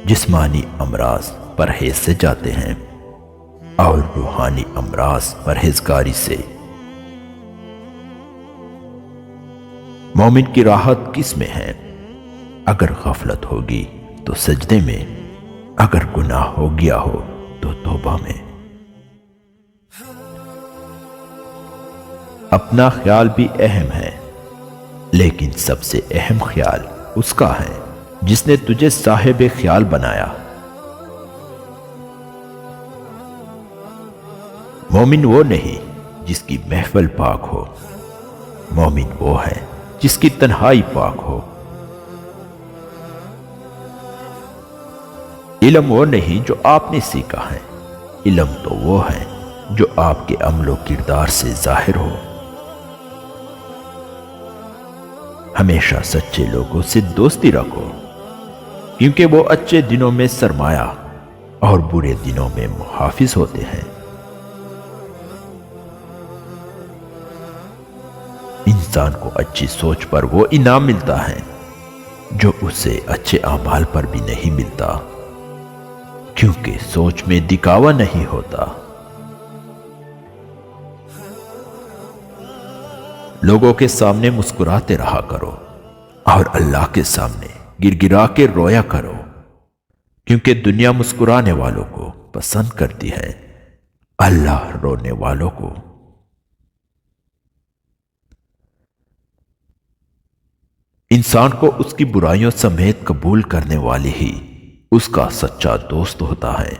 جسمانی امراض پرہیز سے جاتے ہیں اور روحانی امراض پرہیزگاری سے۔ مومن کی راحت کس میں ہے؟ اگر غفلت ہوگی تو سجدے میں، اگر گناہ ہو گیا ہو تو توبہ میں۔ اپنا خیال بھی اہم ہے، لیکن سب سے اہم خیال اس کا ہے جس نے تجھے صاحب خیال بنایا۔ مومن وہ نہیں جس کی محفل پاک ہو، مومن وہ ہے جس کی تنہائی پاک ہو۔ علم وہ نہیں جو آپ نے سیکھا ہے، علم تو وہ ہے جو آپ کے عمل و کردار سے ظاہر ہو۔ ہمیشہ سچے لوگوں سے دوستی رکھو، کیونکہ وہ اچھے دنوں میں سرمایہ اور برے دنوں میں محافظ ہوتے ہیں۔ انسان کو اچھی سوچ پر وہ انعام ملتا ہے جو اسے اچھے اعمال پر بھی نہیں ملتا، کیونکہ سوچ میں دکھاوا نہیں ہوتا۔ لوگوں کے سامنے مسکراتے رہا کرو اور اللہ کے سامنے گر گرا کے رویا کرو، کیونکہ دنیا مسکرانے والوں کو پسند کرتی ہے، اللہ رونے والوں کو۔ انسان کو اس کی برائیوں سمیت قبول کرنے والے ہی اس کا سچا دوست ہوتا ہے،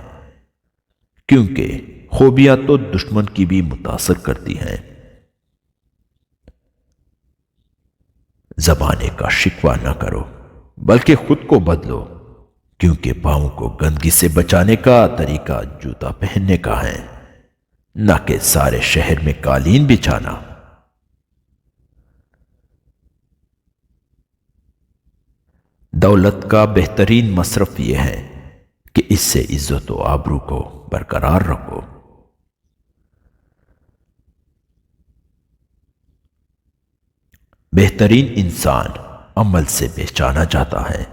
کیونکہ خوبیاں تو دشمن کی بھی متاثر کرتی ہیں۔ زمانے کا شکوہ نہ کرو بلکہ خود کو بدلو، کیونکہ پاؤں کو گندگی سے بچانے کا طریقہ جوتا پہننے کا ہے، نہ کہ سارے شہر میں قالین بچھانا۔ دولت کا بہترین مصرف یہ ہے کہ اس سے عزت و آبرو کو برقرار رکھو۔ بہترین انسان عمل سے پہچانا جاتا ہے،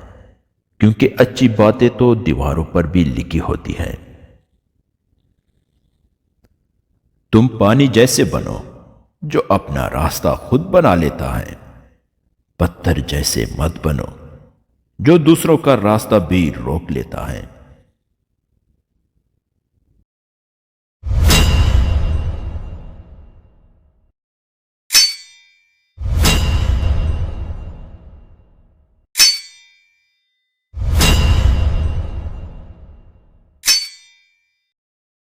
کیونکہ اچھی باتیں تو دیواروں پر بھی لکھی ہوتی ہیں۔ تم پانی جیسے بنو جو اپنا راستہ خود بنا لیتا ہے، پتھر جیسے مت بنو جو دوسروں کا راستہ بھی روک لیتا ہے۔